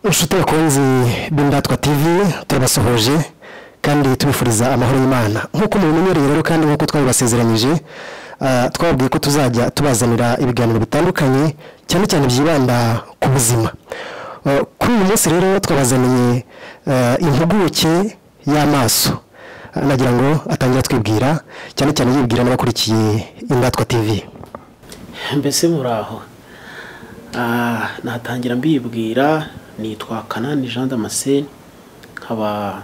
inshuti bakunzi b'Indatwa TV turabasohoje kandi tubifuriza amahoro y'Imana nkuko mubimenyereye rero kandi nkuko twabibasezeranyije twabwiye ko tuzajya tubazanira ibiganiro bitandukanye cyane cyane byibanda ku buzima. Kuri uyu munsi rero twabazaniye impuguke y'amaso, nagira ngo atangira twibwira cyane cyane yibwira n'abakurikiye Indatwa TV. Mbese muraho natangira mbibwira, nitwa Kanani Jean Damascene, nkaba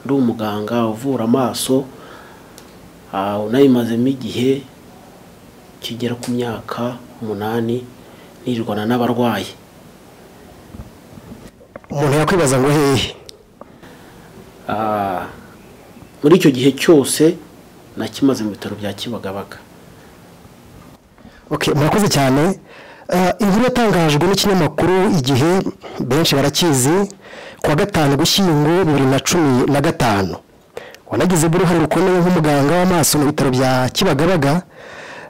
ndi umuganga uvura amaso, unayimazemo igihe kigera ku myaka 8 nirwana n'abarwayi. Umuntu yakwibaza ngo hehe? Muri icyo gihe cyose nakimaze mu bitaro bya Kibagabaga. Okay, murakoze cyane. Inkuru yatangajwe n'ikinyamakuru Igihe, benshi barakizi, kuwa 5 Gushyingo 2015. Wanagize uruhare rukomeye nk'umuganga w'amaso mu bitaro bya Kibagabaga.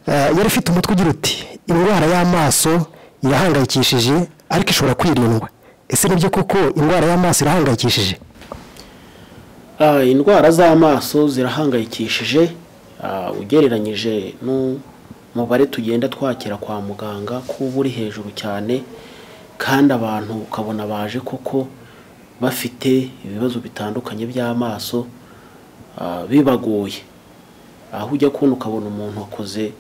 Yari afite umutwe ugira uti indwara y'amaso irahangayikishije ariko ishobora kwirindwa. Ese nibyo koko indwara y'amaso irahangayikishije? Indwara z'amaso zirahangayikishije, ugereranyije n'umubare tugenda twakira kwa muganga ko buri hejuru cyane, kandi abantu ukabona baje koko bafite ibibazo bitandukanye by'amaso bibagoye. Aho ujya kubona ukabona umuntu wakoze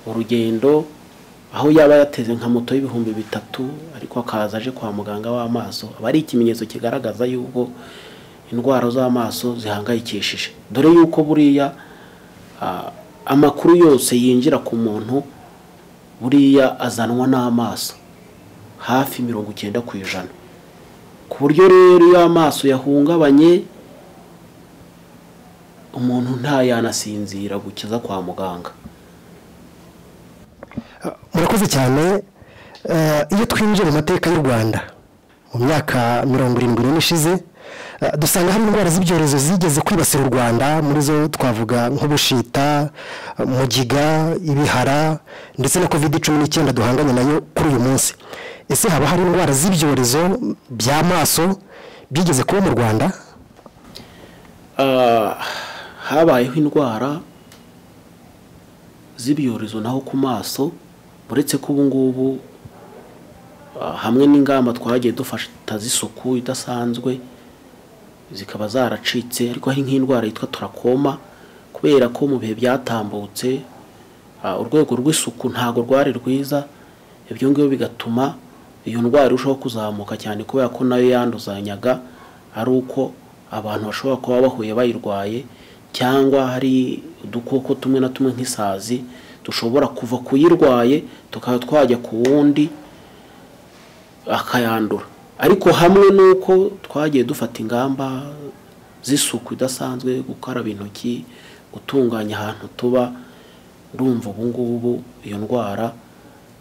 urugendo aho yaba yateze nka moto y'ibihumbi 3 ariko akaza aje kwa muganga w'amaso, aba ari ikimenyetso kigaragaza yuko indwara z'amaso zihangayikishije. Dore yuko buriya amakuru yose yinjira ku muntu buriya azanwa n'amaso hafi 90%. Ku buryo rero iyo amaso yahungabanye umuntu ntayanasinzira gukiza kwa muganga. Murakoze cyane. Iyo twinjiye mu mateka y'u Rwanda mu myaka 70 ishize, dusanga hari indwara z'ibyorezo zigeze kwibasira u Rwanda, muri zo twavuga nk'ubushita, mugiga, ibihara ndetse na COVID-19 duhanganye nayo kuri uyu munsi. Ese haba hari indwara z'ibyorezo by'amaso bigeze kuba mu Rwanda? Habayeho indwara z'ibyorezo naho ku maso, uretse ko ubu ngubu hamwe n'ingamba twagiye dufata z'isuku idasanzwe zikaba zaracitse, ariko hari nk'indwara yitwa turakoma, kubera ko mu bihe byatambutse urwego rw'isuku ntago rwari rwiza, ibyo ngibyo bigatuma iyo ndwara irushaho kuzamuka cyane, kubera ko nayo yanduzanyaga ari uko abantu bashobora kuba bahuye bayirwaye, cyangwa hari udukoko tumwe na tumwe nk'isazi dushobora kuva kuyirwaye tukaba twajya ku wundi akayandura. Ariko hamwe nuko twagiye dufata ingamba z'isuku idasanzwe, gukaraba intoki, gutunganya ahantu tuba, ndumva ubu ngubu iyo ndwara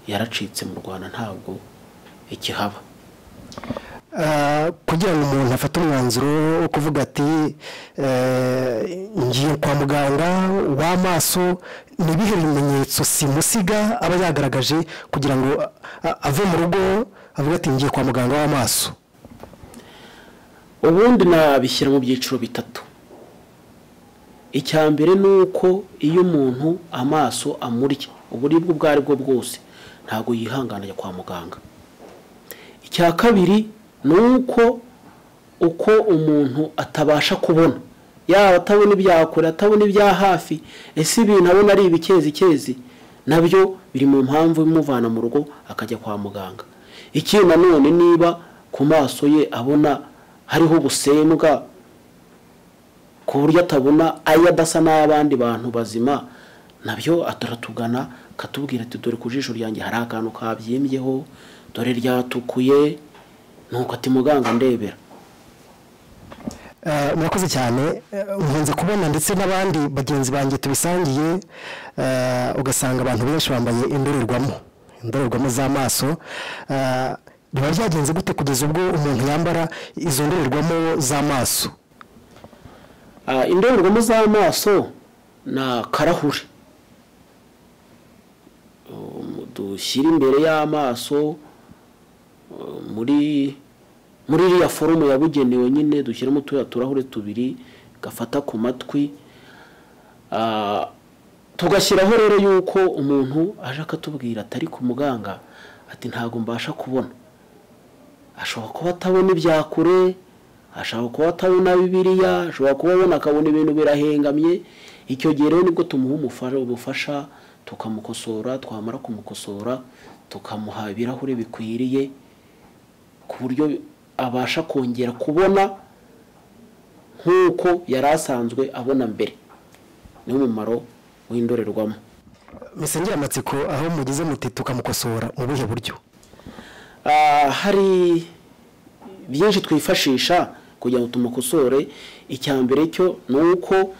yaracitse mu Rwanda, ntabwo ikihaba. Kugira ngo umuntu afate umwanzuro wo kuvuga ati ngiye kwa muganga w'amaso, nibihe bimenyetso simusiga aba yagaragaje kugira ngo ave mu rugo avuga ati ngiye kwa muganga w'amaso? Ubundi nabishyira mu byiciro 3. Icya mbere nuko iyo umuntu amaso amurya uburibwe ubwo ari bwo bwose ntago yihangana kwa muganga. Icya kabiri nuko uko umuntu atabasha kubona, yaba atabona ibyakure, atabona ibya hafi, ese ibintu abona ari ibikezi nabyo biri mu mpamvu imuvana mu rugo akajya kwa muganga. Ikindi nanone niba ku maso ye abona hariho ubusembwa ku buryo atabona ayo adasa n'abandi bantu bazima, nabyo ataratugana katubwira ati dore ku jisho ryanjye hari akantu kabyimbyeho, dore ryatukuye, nuko ati muganga ndebera. Murakoze cyane. Nkunze kubona ndetse n'abandi bagenzi banjye tubisangiye, ugasanga abantu benshi bambaye indorerwamo z'amaso. Biba byagenze gute kugeza ubwo umuntu yambara izo ndorerwamo z'amaso? Indorerwamo z'amaso na karahure dushyira imbere y'amaso muri muri iriya forume yabugenewe nyine dushyiramo turahure tubiri gafata ku matwi, tugashyiraho rero yuko umuntu aje akatubwira atari ku muganga ati ntago mbasha kubona, ashobora kuba atabona ibyakure, ashobora kuba atabona Bibiliya, ashobora kuba abona akabona ibintu birahengamye. Icyo gihe rero nibwo tumuha ubufasha tukamukosora, twamara kumukosora tukamuha ibirahure bikwiriye ku buryo abasha kongera kubona nk'uko yari asanzwe abona mbere. Niwo mumaro w'indorerwamo. Misengera amatsiko aho mugize muti tukamukosora mu buhe buryo? Hari byinshi twifashisha kugira ngo tumukosore. Icyambere cyo nuko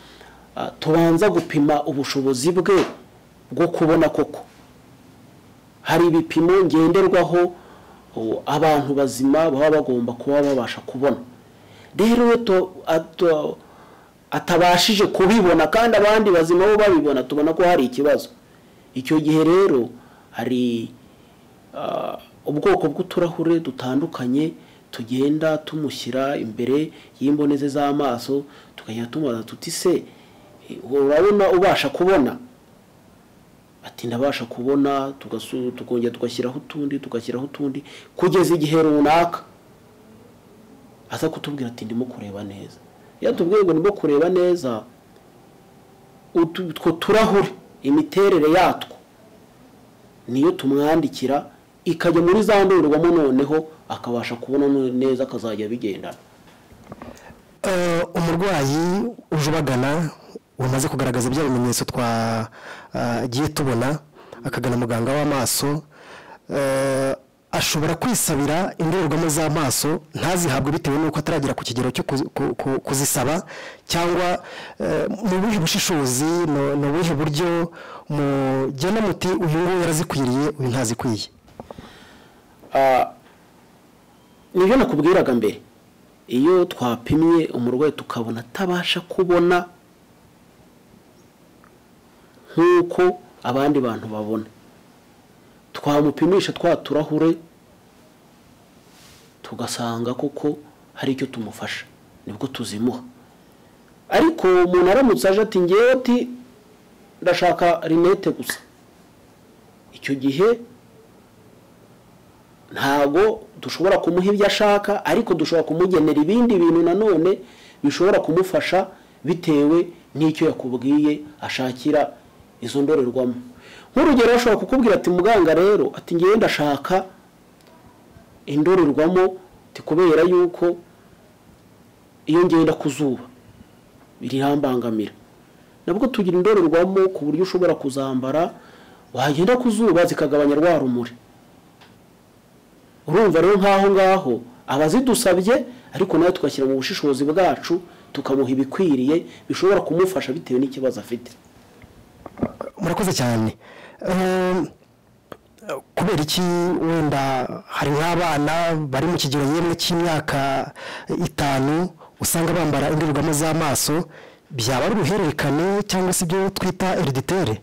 tubanza gupima ubushobozi bwe bwo kubona koko. Hari ibipimo ngenderwaho abantu bazima baba bagomba kuba babasha kubona. Rero atabashije kubibona kandi abandi bazima bo babibona, tubona ko hari ikibazo. Icyo gihe rero hari ubwoko bw'uturahure dutandukanye tugenda tumushyira imbere y'imboneze z'amaso, tukajya tumubaza tuti se urabona ubasha kubona? Ati ndabasha kubona. Tukongera tugashyiraho utundi kugeza igihe runaka aza kutubwira ati ndimo kureba neza. Iyo tubwiye ngo ndimo kureba neza, utwo turahure imiterere yatwo niyo tumwandikira ikajya muri za ndorerwamo, noneho akabasha kubona neza, akazajya bigendana. Umurwayi uje ubagana umaze kugaragaza ibyo bimenyetso twagiye tubona, akagana muganga w'amaso, ashobora kwisabira indorerwamo z'amaso ntazihabwe bitewe n'uko ataragera ku kigero cyo kuzisaba, cyangwa mu buhe bushishozi, mu buhe buryo mugena muti uyu nguyu yarazikwiriye, uyu ntazikwiye? Nibyo nakubwiraga mbere, iyo twapimye umurwayi tukabona atabasha kubona nk'uko abandi bantu babona, twamupimisha turahure tugasanga koko hari icyo tumufasha, nibwo tuzimuha. Ariko umuntu aramutse aje ati ngewe ati ndashaka rinete gusa, icyo gihe ntago dushobora kumuha ibyo ashaka, ariko dushobora kumugenera ibindi bintu nanone bishobora kumufasha bitewe n'icyo yakubwiye ashakira izo ndorerwamo. Nk'urugero ashobora kukubwira ati muganga rero ati ngewe ndashaka indorerwamo kubera yuko iyo ngenda ku zuba birihambangamira. Nabwo tugira indorerwamo ku buryo ushobora kuzambara wagenda ku zuba zikagabanya rwa rumuri. Urumva rero nk'aho ngaho abazidusabye, ariko nawe tugashyira mu bushishozi bwacu tukamuha ibikwiriye bishobora kumufasha bitewe n'ikibazo afite. Murakoze cyane. Kubera iki wenda hari nk'abana bari mu kigero yemwe cy'imyaka 5 usanga bambara indorerwamo z'amaso, byaba ari uruhererekane cyangwa se ibyo twita hereditaire?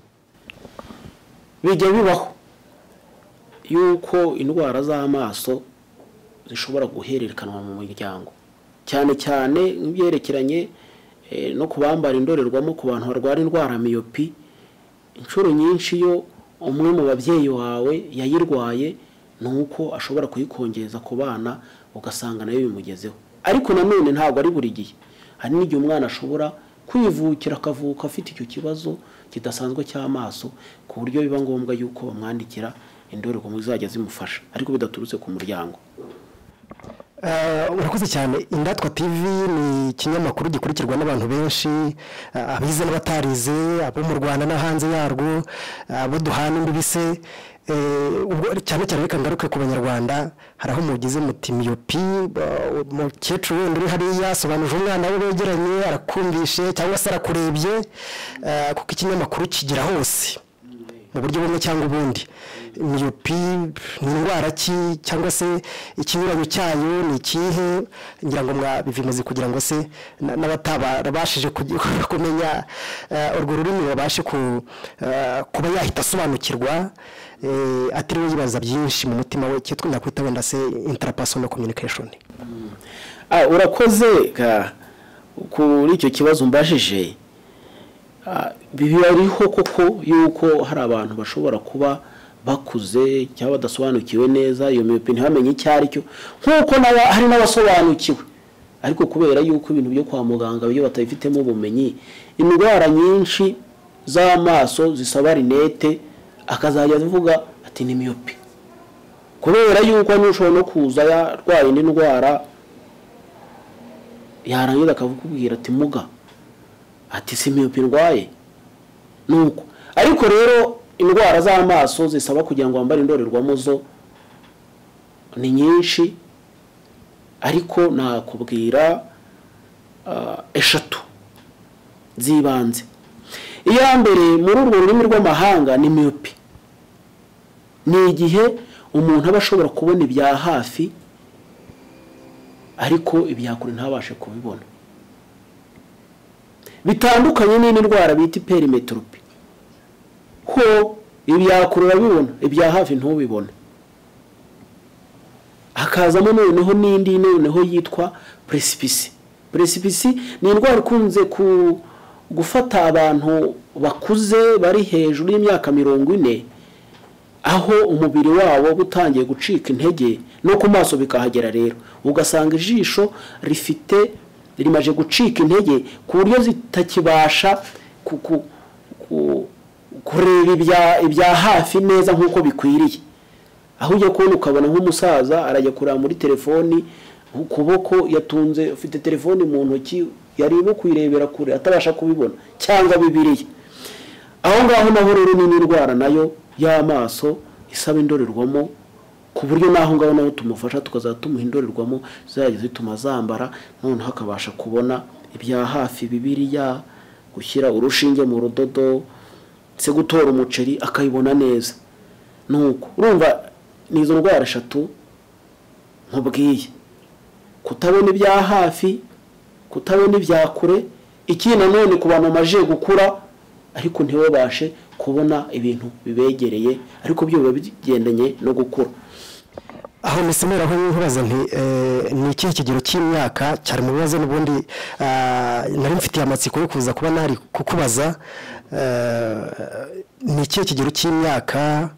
Bijya bibaho yuko indwara z'amaso zishobora guhererekanwa mu muryango, cyane cyane nk'ibyerekeranye no kubambara indorerwamo ku bantu barwara indwara myopi. Inshuro nyinshi yo umwe mu babyeyi wawe yayirwaye, nuko ashobora kuyikongeza ku bana ugasanga nayo bimugezeho. Ariko nanone ntabwo ari buri gihe, hari n'igihe umwana ashobora kwivukira akavuka afite icyo kibazo kidasanzwe cy'amaso, ku buryo biba ngombwa yuko bamwandikira indorerwamo zizajya zimufasha, ariko bidaturutse ku muryango. Urakoze cyane. Indatwa TV ni ikinyamakuru gikurikirwa n'abantu benshi, abize n'abatarize, abo mu Rwanda no hanze yarwo, abo duhana imbibi se. Ubwo cyane cyane reka ngaruke ku Banyarwanda, haraho mugize muti myopi, umukecuru wenda uri hariya asobanuje umwana we begeranye, arakumvishe cyangwa se arakurebye, kuko ikinyamakuru kigira hose mu buryo bumwe cyangwa ubundi. Myopi ni indwara ki, cyangwa se ikinyuranyo cyayo ni ikihe? Ngira ngo mwabivimuzi kugira ngo se n'abatabashije kumenya urwo rurimi babashe kuba yahita asobanukirwa, atiriwe yibaza byinshi mu mutima we, cyo twenda kwita wenda se interpersonal communication. urakoze kuri icyo kibazo mbajije. Bibariho koko yuko hari abantu bashobora kuba bakuze cyangwa badasobanukiwe neza iyo myope ntibamenye icyo ari cyo, nk'uko hari n'abasobanukiwe ariko kubera yuko ibintu byo kwa muganga iyo batabifitemo ubumenyi, indwara nyinshi z'amaso zisaba rinete akazajya avuga ati ni myope, kubera yuko ushobora no kuza yarwaye indi ndwara yarangiza akakubwira ati muga ati si myope ndwaye nuko. Ariko rero indwara z'amaso zisaba kugira ngo wambare indorerwamo zo ni nyinshi, ariko nakubwira 3 zibanze. Iya mbere muri urwo rurimi rw'amahanga ni myope, ni igihe umuntu aba ashobora kubona ibya hafi ariko ibya kure ntabashe kubibona, bitandukanye n'indi ndwara bita perimetrope, ko ibya kure urabibona ibya hafi ntubibone. Hakazamo noneho n'indi noneho yitwa precipice. Precipice ni indwara ikunze gufata abantu bakuze bari hejuru y'imyaka 40, aho umubiri wabo gutangiye gucika intege no ku maso bikahagera. Rero ugasanga ijisho rimaje gucika intege ku buryo zitakibasha kureba ibya hafi neza nk'uko bikwiriye, aho ujya kubona ukabona nk'umusaza arajya kureba muri telefoni, ukuboko yatunze ufite telefoni mu ntoki yarimo kuyirebera kure atabasha kubibona cyangwa bibiriye. Aho ngaho naho rero ni indwara nayo y'amaso isaba indorerwamo, ku buryo naho ngaho naho tumufasha tukazatumuha indorerwamo zajya zituma zambara noneho akabasha kubona ibya hafi bibiriya, gushyira urushinge mu rudodo, se gutora umuceri akayibona neza. Nuko urumva nizo ndwara 3 nkubwiye: kutabona ibya hafi, kutabona ibya kure, ikindi nanone ku bantu bamaje gukura ariko ntibabashe kubona ibintu bibegereye, ariko byo biba bigendanye no gukura. Aho misemera aho nkubaza nti ni ikihe kigero cy'imyaka cyari mu bibazo n'ubundi nari mfitiye amatsiko yo kuza kuba nari kukubaza ni ikihe kigero cy'imyaka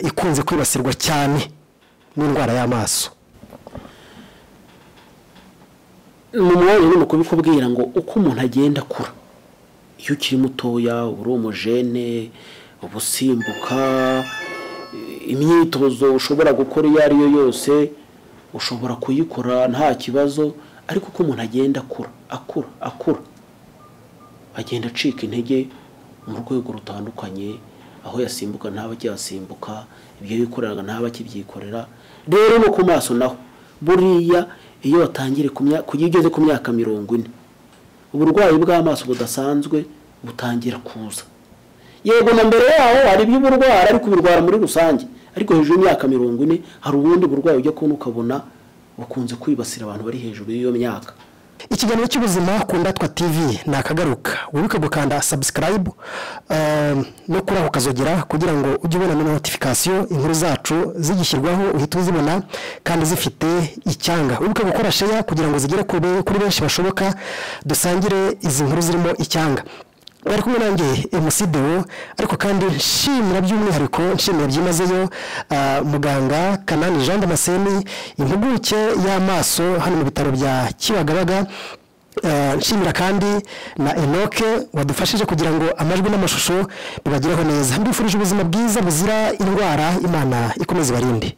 ikunze kwibasirwa cyane n'indwara y'amaso? N'umwanya ni kubikubwira ngo uko umuntu agenda akura, iyo ukiri mutoya uri umujene, ubusimbuka, imyitozo ushobora gukora iyo ari yo yose ushobora kuyikora nta kibazo, ariko uko umuntu agenda akura agenda acika intege mu rwego rutandukanye, aho yasimbuka ntaba cyasimbuka, ibyo yikoreraga ntaba kibyikorera. Rero no ku maso naho buriya iyo watangire kugeze ku myaka 40, uburwayi bw'amaso budasanzwe butangira kuza. Yego na mbere yaho hari iby'uburwara ariko birwara muri rusange, ariko hejuru y'imyaka 40 hari ubundi burwayi ujya kubona ukabona bukunze kwibasira abantu bari hejuru y'iyo myaka. Ikiganiro cy'ubuzima ku Ndatwa TV nakagaruka, wibuke gukanda subscribe no kuri aho kazogera kugira ngo ujye ubona notification inkuru zacu zigishyirwaho uhita uzibona kandi zifite icyanga. Wibuke gukora share kugira ngo zigere kuri benshi bashoboka, dusangire izi nkuru zirimo icyanga. Bari kumwe nanjye MCDO, ariko kandi nshimira by'umwihariko nshimira byimazeyo muganga Kanani Jean Damascene, impuguke y'amaso hano mu bitaro bya Kibagabaga. Nshimira kandi na Enoke wadufashije kugira ngo amajwi n'amashusho bibageraho neza. Mbifurije ubuzima bwiza buzira indwara, Imana ikomeze barinde.